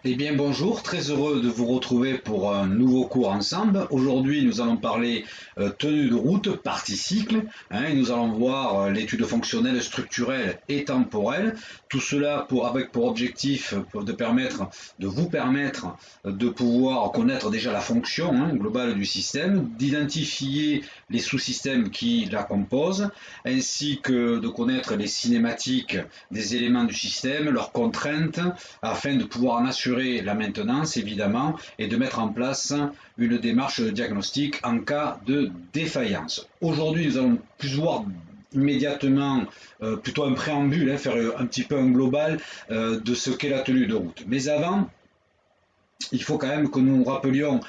Eh bien bonjour, très heureux de vous retrouver pour un nouveau cours ensemble. Aujourd'hui nous allons parler tenue de route, partie cycle, et nous allons voir l'étude fonctionnelle, structurelle et temporelle. Tout cela avec pour objectif de vous permettre de pouvoir connaître déjà la fonction globale du système, d'identifier les sous-systèmes qui la composent, ainsi que de connaître les cinématiques des éléments du système, leurs contraintes, afin de pouvoir en assurer la maintenance évidemment et de mettre en place une démarche de diagnostic en cas de défaillance. Aujourd'hui nous allons plus voir immédiatement plutôt un préambule, faire un petit peu un global de ce qu'est la tenue de route. Mais avant, il faut quand même que nous nous rappelions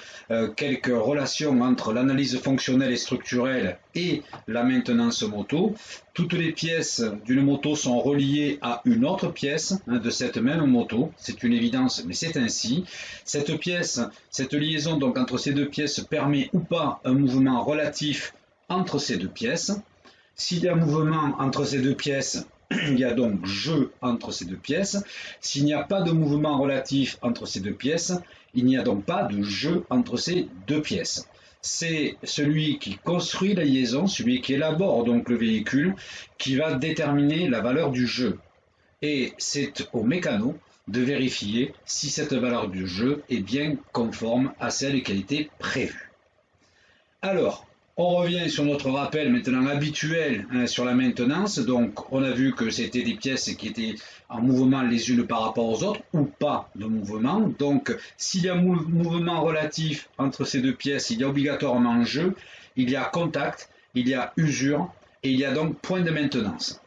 quelques relations entre l'analyse fonctionnelle et structurelle et la maintenance moto. Toutes les pièces d'une moto sont reliées à une autre pièce de cette même moto. C'est une évidence, mais c'est ainsi. Cette liaison donc entre ces deux pièces permet ou pas un mouvement relatif entre ces deux pièces. S'il y a mouvement entre ces deux pièces, il y a donc jeu entre ces deux pièces. S'il n'y a pas de mouvement relatif entre ces deux pièces, il n'y a donc pas de jeu entre ces deux pièces. C'est celui qui construit la liaison, celui qui élabore donc le véhicule, qui va déterminer la valeur du jeu. Et c'est au mécano de vérifier si cette valeur du jeu est bien conforme à celle qui a été prévue. Alors, on revient sur notre rappel maintenant habituel sur la maintenance. Donc on a vu que c'était des pièces qui étaient en mouvement les unes par rapport aux autres ou pas de mouvement. Donc s'il y a mouvement relatif entre ces deux pièces, il y a obligatoirement jeu, il y a contact, il y a usure et il y a donc point de maintenance.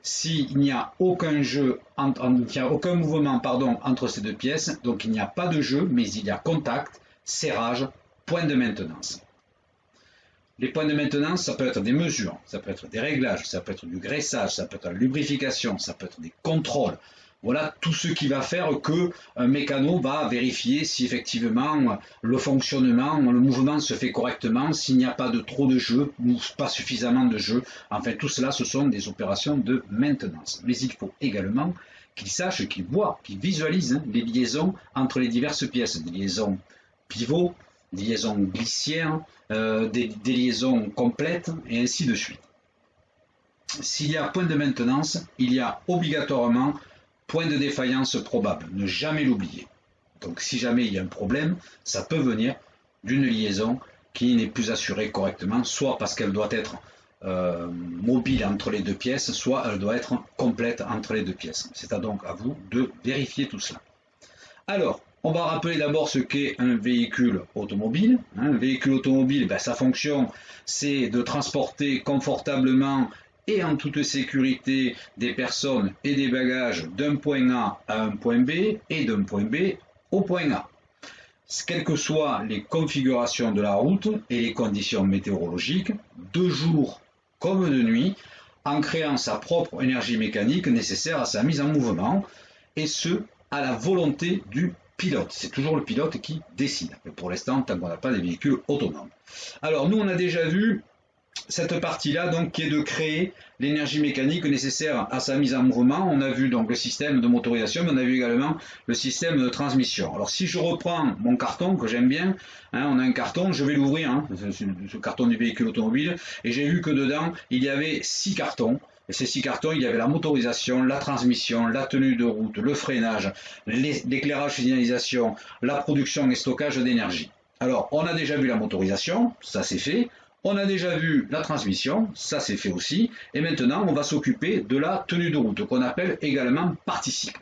S'il n'y a aucun jeu, il n'y a aucun mouvement entre ces deux pièces, donc il n'y a pas de jeu, mais il y a contact, serrage, point de maintenance. Les points de maintenance, ça peut être des mesures, ça peut être des réglages, ça peut être du graissage, ça peut être la lubrification, ça peut être des contrôles. Voilà tout ce qui va faire qu'un mécano va vérifier si effectivement le fonctionnement, le mouvement se fait correctement, s'il n'y a pas de trop de jeu ou pas suffisamment de jeu. Enfin, tout cela, ce sont des opérations de maintenance. Mais il faut également qu'il sache, qu'il voit, qu'il visualise les liaisons entre les diverses pièces, des liaisons pivots, des liaisons glissières, des liaisons complètes, et ainsi de suite. S'il y a point de maintenance, il y a obligatoirement point de défaillance probable. Ne jamais l'oublier. Donc si jamais il y a un problème, ça peut venir d'une liaison qui n'est plus assurée correctement, soit parce qu'elle doit être mobile entre les deux pièces, soit elle doit être complète entre les deux pièces. C'est donc à vous de vérifier tout cela. Alors, on va rappeler d'abord ce qu'est un véhicule automobile. Un véhicule automobile, sa fonction, c'est de transporter confortablement et en toute sécurité des personnes et des bagages d'un point A à un point B et d'un point B au point A. Quelles que soient les configurations de la route et les conditions météorologiques, de jour comme de nuit, en créant sa propre énergie mécanique nécessaire à sa mise en mouvement, et ce, à la volonté du pilote. C'est toujours le pilote qui décide. Mais pour l'instant, tant qu'on n'a pas des véhicules autonomes. Alors, nous, on a déjà vu cette partie-là, donc, qui est de créer l'énergie mécanique nécessaire à sa mise en mouvement. On a vu donc le système de motorisation, mais on a vu également le système de transmission. Alors, si je reprends mon carton, que j'aime bien, on a un carton, je vais l'ouvrir, ce carton du véhicule automobile, et j'ai vu que dedans, il y avait 6 cartons. Et ces 6 cartons, il y avait la motorisation, la transmission, la tenue de route, le freinage, l'éclairage signalisation, la production et stockage d'énergie. Alors, on a déjà vu la motorisation, ça c'est fait. On a déjà vu la transmission, ça c'est fait aussi. Et maintenant, on va s'occuper de la tenue de route, qu'on appelle également partie cycle.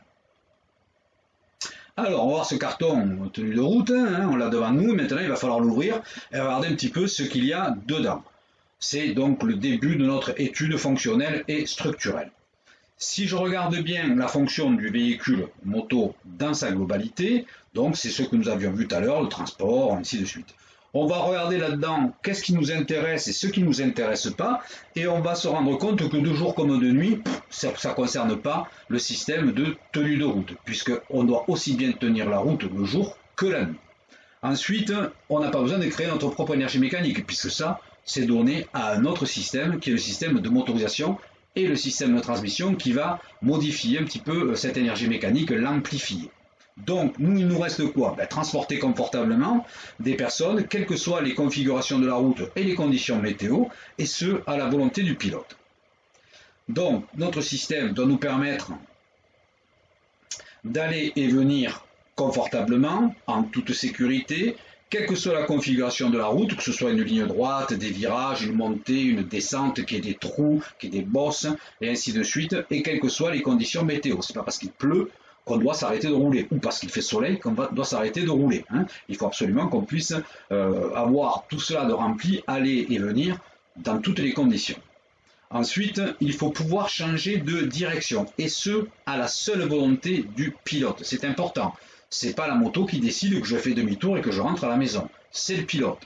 Alors, on va voir ce carton tenue de route, on l'a devant nous. Maintenant, il va falloir l'ouvrir et regarder un petit peu ce qu'il y a dedans. C'est donc le début de notre étude fonctionnelle et structurelle. Si je regarde bien la fonction du véhicule moto dans sa globalité, donc c'est ce que nous avions vu tout à l'heure, le transport, ainsi de suite. On va regarder là-dedans qu'est-ce qui nous intéresse et ce qui ne nous intéresse pas, et on va se rendre compte que de jour comme de nuit, ça ne concerne pas le système de tenue de route, puisqu'on doit aussi bien tenir la route le jour que la nuit. Ensuite, on n'a pas besoin de créer notre propre énergie mécanique, puisque ça, c'est donné à un autre système, qui est le système de motorisation et le système de transmission, qui va modifier un petit peu cette énergie mécanique, l'amplifier. Donc, nous, il nous reste quoi? Ben, transporter confortablement des personnes, quelles que soient les configurations de la route et les conditions météo, et ce, à la volonté du pilote. Donc, notre système doit nous permettre d'aller et venir confortablement, en toute sécurité, quelle que soit la configuration de la route, que ce soit une ligne droite, des virages, une montée, une descente, qu'il y ait des trous, qu'il y ait des bosses, et ainsi de suite, et quelles que soient les conditions météo. C'est pas parce qu'il pleut qu'on doit s'arrêter de rouler, ou parce qu'il fait soleil qu'on doit s'arrêter de rouler. Hein. Il faut absolument qu'on puisse avoir tout cela de rempli, aller et venir, dans toutes les conditions. Ensuite, il faut pouvoir changer de direction, et ce, à la seule volonté du pilote. C'est important. C'est pas la moto qui décide que je fais demi-tour et que je rentre à la maison. C'est le pilote.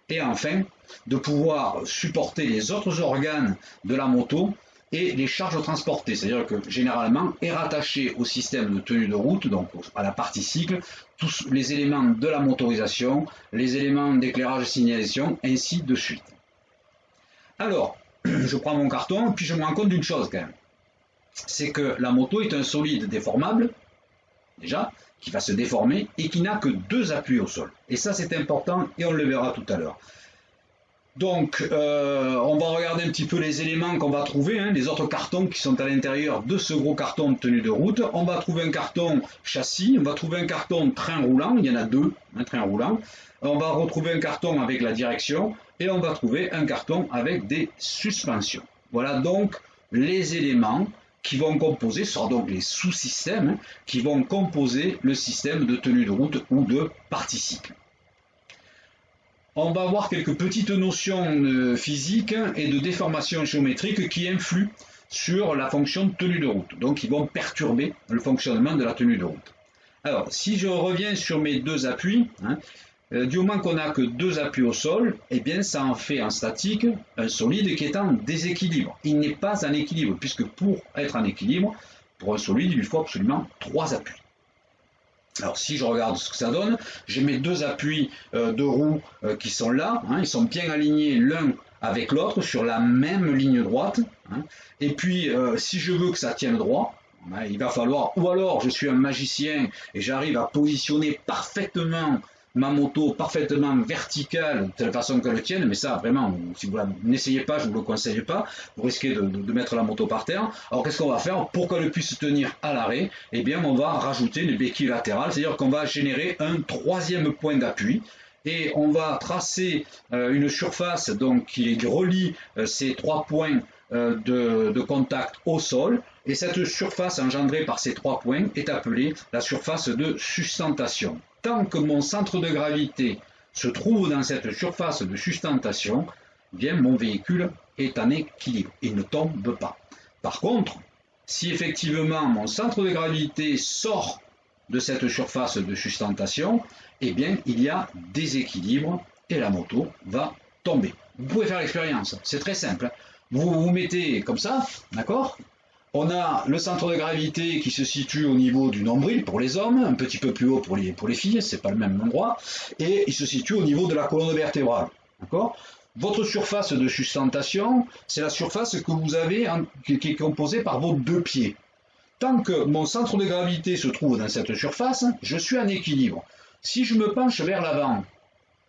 Et enfin, de pouvoir supporter les autres organes de la moto et les charges transportées. C'est-à-dire que généralement est rattaché au système de tenue de route, donc à la partie cycle, tous les éléments de la motorisation, les éléments d'éclairage et signalisation, ainsi de suite. Alors, je prends mon carton, puis je me rends compte d'une chose quand même. C'est que la moto est un solide déformable, déjà, qui va se déformer et qui n'a que 2 appuis au sol. Et ça, c'est important et on le verra tout à l'heure. Donc, on va regarder un petit peu les éléments qu'on va trouver, hein, les autres cartons qui sont à l'intérieur de ce gros carton de tenue de route. On va trouver un carton châssis, on va trouver un carton train roulant, il y en a 2, un train roulant. On va retrouver un carton avec la direction et on va trouver un carton avec des suspensions. Voilà donc les éléments qui vont composer, ce sera donc les sous-systèmes, hein, qui vont composer le système de tenue de route ou de partie cycle. On va voir quelques petites notions physiques et de déformation géométrique qui influent sur la fonction de tenue de route, donc qui vont perturber le fonctionnement de la tenue de route. Alors, si je reviens sur mes 2 appuis, hein, du moment qu'on n'a que 2 appuis au sol, eh bien ça en fait en statique un solide qui est en déséquilibre. Il n'est pas en équilibre, puisque pour être en équilibre, pour un solide, il lui faut absolument 3 appuis. Alors si je regarde ce que ça donne, j'ai mes 2 appuis de roue qui sont là, hein, ils sont bien alignés l'un avec l'autre sur la même ligne droite. Hein, et puis si je veux que ça tienne droit, hein, il va falloir, ou alors je suis un magicien et j'arrive à positionner parfaitement ma moto parfaitement verticale de telle façon qu'elle tienne, mais ça vraiment, si vous n'essayez pas, je ne vous le conseille pas, vous risquez de mettre la moto par terre. Alors qu'est-ce qu'on va faire pour qu'elle puisse tenir à l'arrêt? Eh bien on va rajouter une béquille latérale, c'est-à-dire qu'on va générer un 3e point d'appui et on va tracer une surface donc, qui relie ces 3 points de contact au sol, et cette surface engendrée par ces 3 points est appelée la surface de sustentation. Tant que mon centre de gravité se trouve dans cette surface de sustentation, eh bien mon véhicule est en équilibre, il ne tombe pas. Par contre, si effectivement mon centre de gravité sort de cette surface de sustentation, eh bien il y a déséquilibre et la moto va tomber. Vous pouvez faire l'expérience, c'est très simple. Vous vous mettez comme ça, d'accord ? On a le centre de gravité qui se situe au niveau du nombril pour les hommes, un petit peu plus haut pour les filles, c'est pas le même endroit, et il se situe au niveau de la colonne vertébrale. D'accord ? Votre surface de sustentation, c'est la surface que vous avez qui est composée par vos 2 pieds. Tant que mon centre de gravité se trouve dans cette surface, je suis en équilibre. Si je me penche vers l'avant,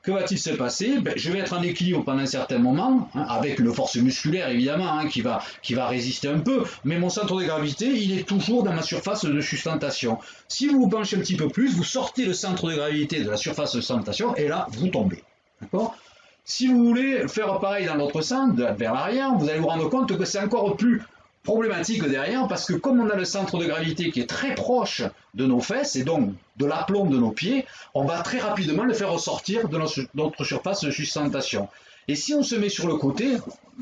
que va-t-il se passer? Je vais être en équilibre pendant un certain moment, hein, avec une force musculaire évidemment, hein, qui va résister un peu, mais mon centre de gravité, il est toujours dans ma surface de sustentation. Si vous vous penchez un petit peu plus, vous sortez le centre de gravité de la surface de sustentation, et là, vous tombez. D'accord? Si vous voulez faire pareil dans l'autre sens, vers l'arrière, vous allez vous rendre compte que c'est encore plus problématique derrière, parce que comme on a le centre de gravité qui est très proche de nos fesses et donc de l'aplomb de nos pieds, on va très rapidement le faire ressortir de notre surface de sustentation. Et si on se met sur le côté,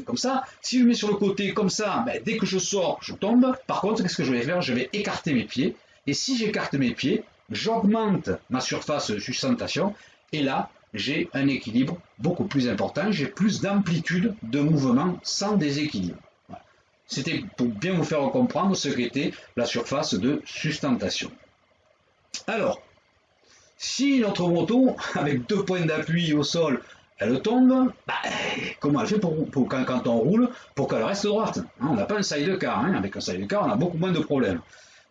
comme ça, si je me mets sur le côté comme ça, dès que je sors, je tombe. Par contre, qu'est-ce que je vais faire? Je vais écarter mes pieds, et si j'écarte mes pieds, j'augmente ma surface de sustentation, et là, j'ai un équilibre beaucoup plus important, j'ai plus d'amplitude de mouvement sans déséquilibre. C'était pour bien vous faire comprendre ce qu'était la surface de sustentation. Alors, si notre moto, avec 2 points d'appui au sol, elle tombe, comment elle fait quand on roule pour qu'elle reste droite? On n'a pas un sidecar, avec un sidecar on a beaucoup moins de problèmes.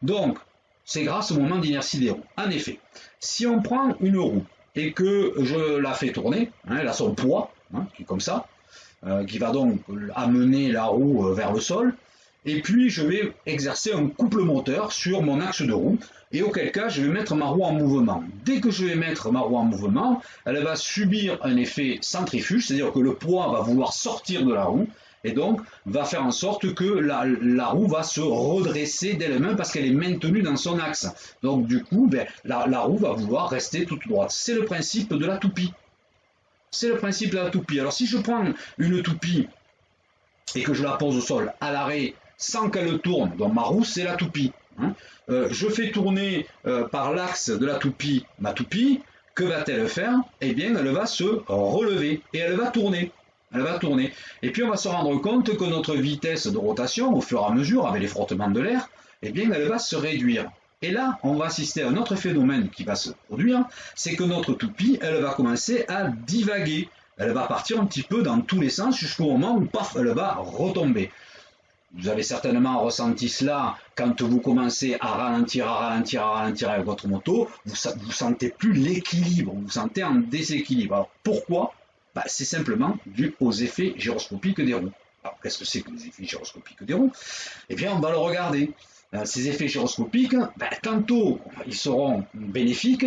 Donc, c'est grâce au moment d'inertie des roues. En effet, si on prend une roue et que je la fais tourner, hein, elle a son poids, hein, qui est comme ça, qui va donc amener la roue vers le sol, et puis je vais exercer un couple moteur sur mon axe de roue, et auquel cas je vais mettre ma roue en mouvement. Dès que je vais mettre ma roue en mouvement, elle va subir un effet centrifuge, c'est-à-dire que le poids va vouloir sortir de la roue, et donc va faire en sorte que la roue va se redresser d'elle-même parce qu'elle est maintenue dans son axe. Donc du coup, la roue va vouloir rester toute droite. C'est le principe de la toupie. C'est le principe de la toupie. Alors si je prends une toupie et que je la pose au sol à l'arrêt sans qu'elle tourne, donc ma roue c'est la toupie. Hein, je fais tourner par l'axe de la toupie ma toupie, que va-t-elle faire? Eh bien elle va se relever et elle va tourner. Elle va tourner. Et puis on va se rendre compte que notre vitesse de rotation, au fur et à mesure, avec les frottements de l'air, eh bien elle va se réduire. Et là, on va assister à un autre phénomène qui va se produire, c'est que notre toupie, elle va commencer à divaguer. Elle va partir un petit peu dans tous les sens jusqu'au moment où, paf, elle va retomber. Vous avez certainement ressenti cela quand vous commencez à ralentir avec votre moto, vous sentez plus l'équilibre, vous vous sentez en déséquilibre. Alors pourquoi? C'est simplement dû aux effets gyroscopiques des roues. Alors qu'est-ce que c'est que les effets gyroscopiques des roues? Eh bien on va le regarder. Ces effets gyroscopiques, tantôt ils seront bénéfiques,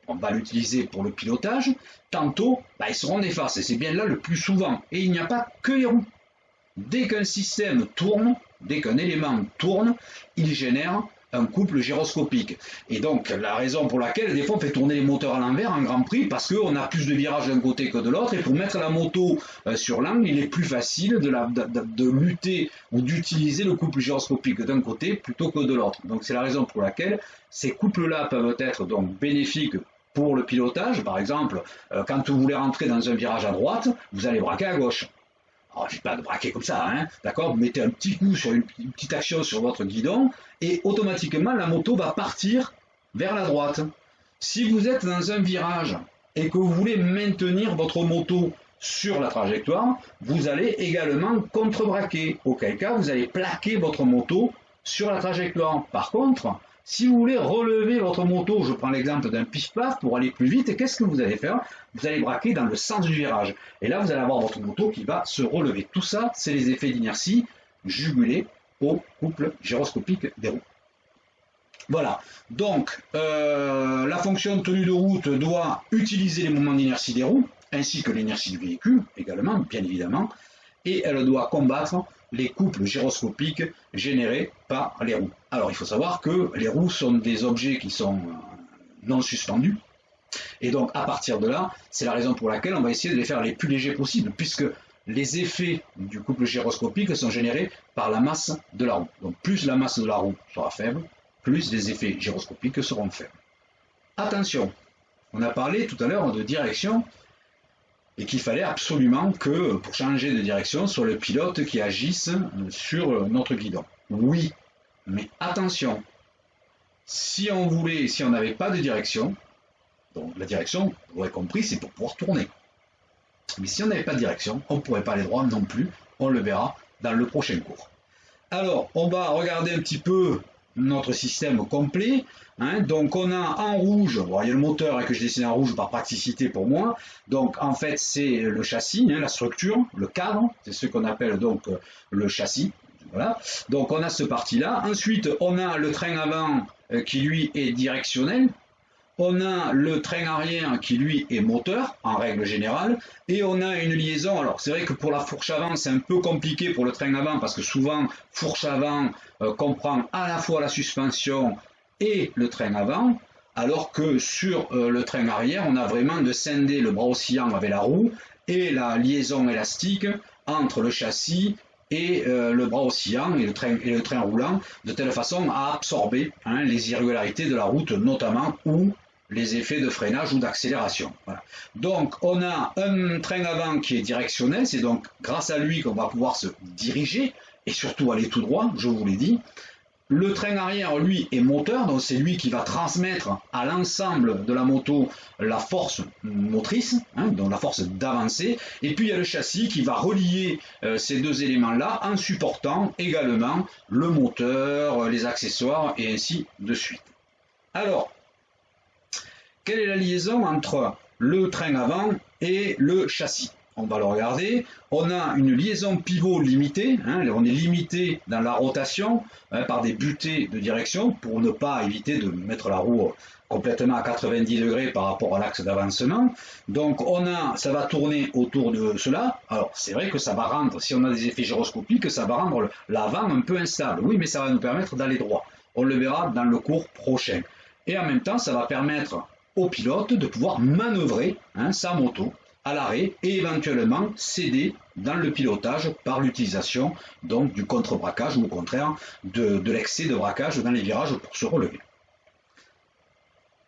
on va l'utiliser pour le pilotage, tantôt ils seront néfastes, et c'est bien là le plus souvent. Et il n'y a pas que les roues. Dès qu'un système tourne, dès qu'un élément tourne, il génère un couple gyroscopique. Et donc la raison pour laquelle des fois on fait tourner les moteurs à l'envers en Grand Prix, parce qu'on a plus de virages d'un côté que de l'autre, et pour mettre la moto sur l'angle, il est plus facile de lutter ou d'utiliser le couple gyroscopique d'un côté plutôt que de l'autre. Donc c'est la raison pour laquelle ces couples-là peuvent être donc bénéfiques pour le pilotage. Par exemple, quand vous voulez rentrer dans un virage à droite, vous allez braquer à gauche. Alors, je ne dis pas de braquer comme ça, hein, d'accord? Vous mettez un petit coup sur une petite action sur votre guidon et automatiquement la moto va partir vers la droite. Si vous êtes dans un virage et que vous voulez maintenir votre moto sur la trajectoire, vous allez également contre-braquer, auquel cas vous allez plaquer votre moto sur la trajectoire. Par contre, si vous voulez relever votre moto, je prends l'exemple d'un pif-paf pour aller plus vite, qu'est-ce que vous allez faire? Vous allez braquer dans le sens du virage. Et là, vous allez avoir votre moto qui va se relever. Tout ça, c'est les effets d'inertie jugulés au couple gyroscopique des roues. Voilà. Donc, la fonction de tenue de route doit utiliser les moments d'inertie des roues, ainsi que l'inertie du véhicule, également, bien évidemment, et elle doit combattre les couples gyroscopiques générés par les roues. Alors il faut savoir que les roues sont des objets qui sont non suspendus, et donc à partir de là, c'est la raison pour laquelle on va essayer de les faire les plus légers possibles, puisque les effets du couple gyroscopique sont générés par la masse de la roue. Donc plus la masse de la roue sera faible, plus les effets gyroscopiques seront faibles. Attention, on a parlé tout à l'heure de direction, et qu'il fallait absolument que, pour changer de direction, ce soit le pilote qui agisse sur notre guidon. Oui, mais attention, si on n'avait pas de direction, donc la direction, vous aurez compris, c'est pour pouvoir tourner. Mais si on n'avait pas de direction, on ne pourrait pas aller droit non plus, on le verra dans le prochain cours. Alors, on va regarder un petit peu notre système complet. Hein, donc on a en rouge, bon, il y a le moteur que je dessine en rouge par praticité pour moi. Donc en fait c'est le châssis, hein, la structure, le cadre, c'est ce qu'on appelle donc le châssis. Voilà. Donc on a ce parti-là. Ensuite on a le train avant qui lui est directionnel. On a le train arrière qui lui est moteur en règle générale, et on a une liaison. Alors c'est vrai que pour la fourche avant c'est un peu compliqué pour le train avant, parce que souvent fourche avant comprend à la fois la suspension et le train avant, alors que sur le train arrière on a vraiment de scinder le bras oscillant avec la roue et la liaison élastique entre le châssis et le bras oscillant et le train roulant, de telle façon à absorber les irrégularités de la route notamment, ou les effets de freinage ou d'accélération. Voilà. Donc on a un train avant qui est directionnel, c'est donc grâce à lui qu'on va pouvoir se diriger et surtout aller tout droit, je vous l'ai dit. Le train arrière, lui, est moteur, donc c'est lui qui va transmettre à l'ensemble de la moto la force motrice, donc la force d'avancer. Et puis il y a le châssis qui va relier ces deux éléments-là en supportant également le moteur, les accessoires et ainsi de suite. Alors, quelle est la liaison entre le train avant et le châssis? On va le regarder. On a une liaison pivot limitée, hein, on est limité dans la rotation par des butées de direction pour ne pas éviter de mettre la roue complètement à 90 degrés par rapport à l'axe d'avancement. Donc ça va tourner autour de cela. Alors c'est vrai que ça va rendre, si on a des effets gyroscopiques, ça va rendre l'avant un peu instable. Oui, mais ça va nous permettre d'aller droit. On le verra dans le cours prochain. Et en même temps, ça va permettre au pilote de pouvoir manœuvrer sa moto à l'arrêt et éventuellement céder dans le pilotage par l'utilisation donc du contre-braquage ou au contraire de l'excès de braquage dans les virages pour se relever.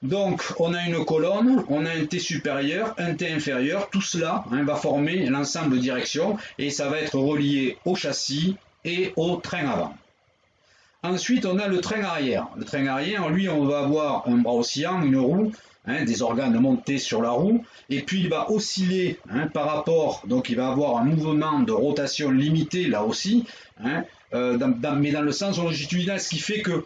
Donc on a une colonne, on a un T supérieur, un T inférieur, tout cela va former l'ensemble de direction et ça va être relié au châssis et au train avant. Ensuite on a le train arrière. Le train arrière, lui, on va avoir un bras oscillant, une roue, des organes montés sur la roue, et puis il va osciller par rapport, donc il va avoir un mouvement de rotation limité là aussi, mais dans le sens longitudinal, ce qui fait que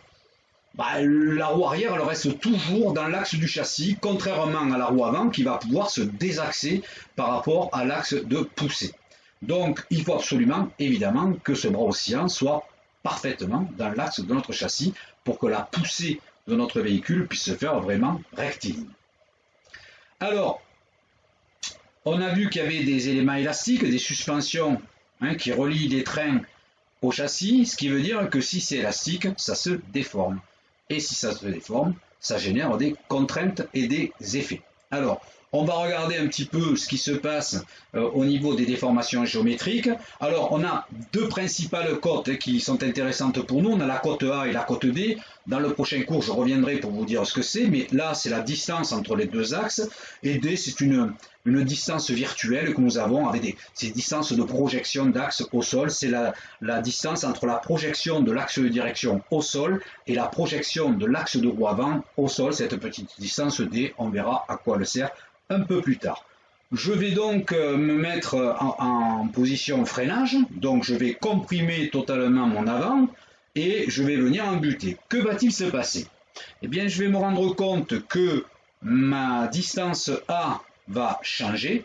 la roue arrière elle reste toujours dans l'axe du châssis, contrairement à la roue avant qui va pouvoir se désaxer par rapport à l'axe de poussée. Donc il faut absolument, évidemment, que ce bras oscillant soit parfaitement dans l'axe de notre châssis pour que la poussée de notre véhicule puisse se faire vraiment rectiligne. Alors, on a vu qu'il y avait des éléments élastiques, des suspensions qui relient les trains au châssis, ce qui veut dire que si c'est élastique, ça se déforme. Et si ça se déforme, ça génère des contraintes et des effets. Alors, on va regarder un petit peu ce qui se passe au niveau des déformations géométriques. Alors, on a deux principales cotes qui sont intéressantes pour nous. On a la cote A et la cote D. Dans le prochain cours, je reviendrai pour vous dire ce que c'est. Mais là, c'est la distance entre les deux axes. Et D, c'est une distance virtuelle que nous avons avec ces distances de projection d'axe au sol. C'est la distance entre la projection de l'axe de direction au sol et la projection de l'axe de roue avant au sol. Cette petite distance D, on verra à quoi elle sert un peu plus tard. Je vais donc me mettre en position freinage, donc je vais comprimer totalement mon avant et je vais venir en buter. Que va-t-il se passer? Eh bien, je vais me rendre compte que ma distance A va changer,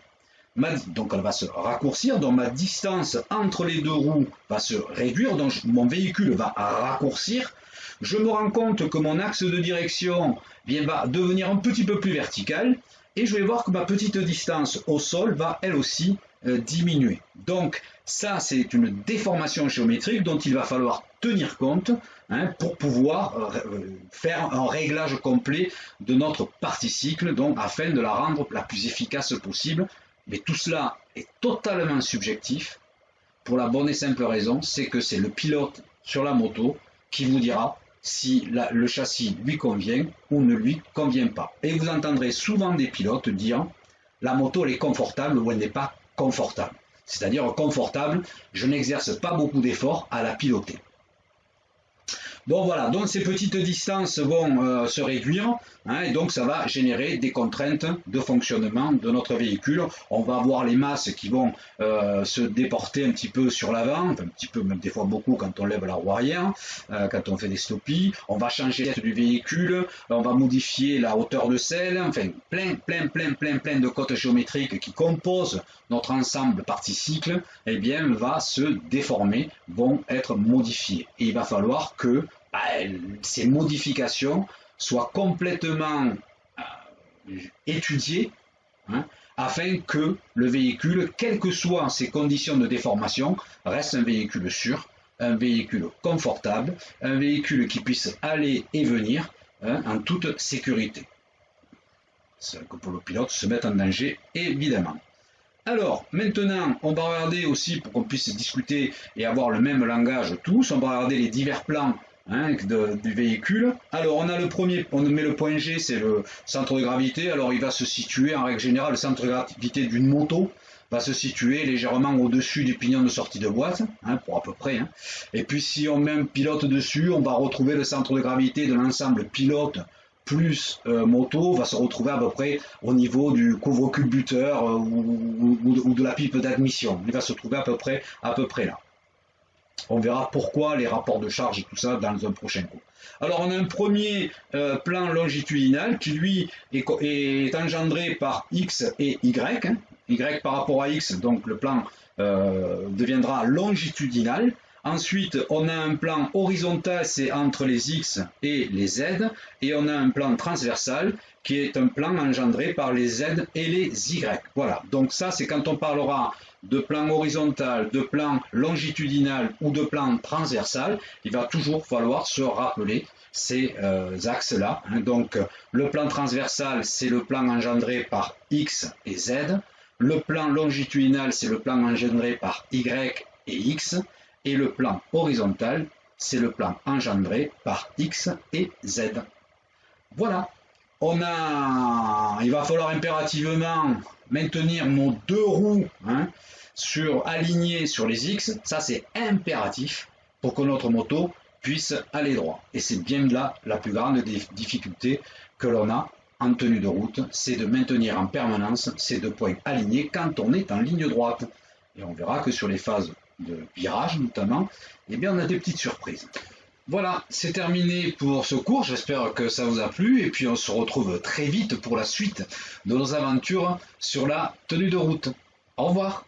donc elle va se raccourcir, donc ma distance entre les deux roues va se réduire, donc mon véhicule va raccourcir. Je me rends compte que mon axe de direction va devenir un petit peu plus vertical, et je vais voir que ma petite distance au sol va elle aussi diminuer. Donc ça, c'est une déformation géométrique dont il va falloir tenir compte pour pouvoir faire un réglage complet de notre partie cycle, donc afin de la rendre la plus efficace possible. Mais tout cela est totalement subjectif pour la bonne et simple raison, c'est que c'est le pilote sur la moto qui vous dira si le châssis lui convient ou ne lui convient pas. Et vous entendrez souvent des pilotes dire la moto elle est confortable ou elle n'est pas confortable. C'est-à-dire confortable, je n'exerce pas beaucoup d'efforts à la piloter. Donc voilà, donc ces petites distances vont se réduire et donc ça va générer des contraintes de fonctionnement de notre véhicule. On va avoir les masses qui vont se déporter un petit peu sur l'avant, un petit peu, même des fois beaucoup quand on lève la roue arrière, quand on fait des stoppies. On va changer la tête du véhicule, on va modifier la hauteur de selle, enfin plein de cotes géométriques qui composent notre ensemble partie cycle, eh bien va se déformer, vont être modifiées. Et il va falloir que ces modifications soient complètement étudiées afin que le véhicule, quelles que soient ses conditions de déformation, reste un véhicule sûr, un véhicule confortable, un véhicule qui puisse aller et venir en toute sécurité. C'est que pour le pilote se mettre en danger, évidemment. Alors, maintenant, on va regarder aussi, pour qu'on puisse discuter et avoir le même langage tous, on va regarder les divers plans du véhicule. Alors on a le premier, on met le point G, c'est le centre de gravité. Alors il va se situer, en règle générale, le centre de gravité d'une moto va se situer légèrement au-dessus du pignon de sortie de boîte, pour à peu près. Et puis si on met un pilote dessus, on va retrouver le centre de gravité de l'ensemble pilote plus moto, va se retrouver à peu près au niveau du couvre-culbuteur ou de la pipe d'admission. Il va se trouver à peu près là. On verra pourquoi, les rapports de charge et tout ça dans un prochain cours. Alors on a un premier plan longitudinal qui lui est engendré par X et Y. Hein. Y par rapport à X, donc le plan deviendra longitudinal. Ensuite, on a un plan horizontal, c'est entre les X et les Z. Et on a un plan transversal qui est un plan engendré par les Z et les Y. Voilà, donc ça c'est quand on parlera de plan horizontal, de plan longitudinal ou de plan transversal, il va toujours falloir se rappeler ces axes-là. Hein. Donc le plan transversal, c'est le plan engendré par X et Z. Le plan longitudinal, c'est le plan engendré par Y et X. Et le plan horizontal, c'est le plan engendré par X et Z. Voilà. Il va falloir impérativement maintenir nos deux roues alignées sur les X. Ça, c'est impératif pour que notre moto puisse aller droit. Et c'est bien là la plus grande des difficultés que l'on a en tenue de route, c'est de maintenir en permanence ces deux points alignés quand on est en ligne droite. Et on verra que sur les phases de virage notamment, eh bien on a des petites surprises. Voilà, c'est terminé pour ce cours, j'espère que ça vous a plu et puis on se retrouve très vite pour la suite de nos aventures sur la tenue de route. Au revoir.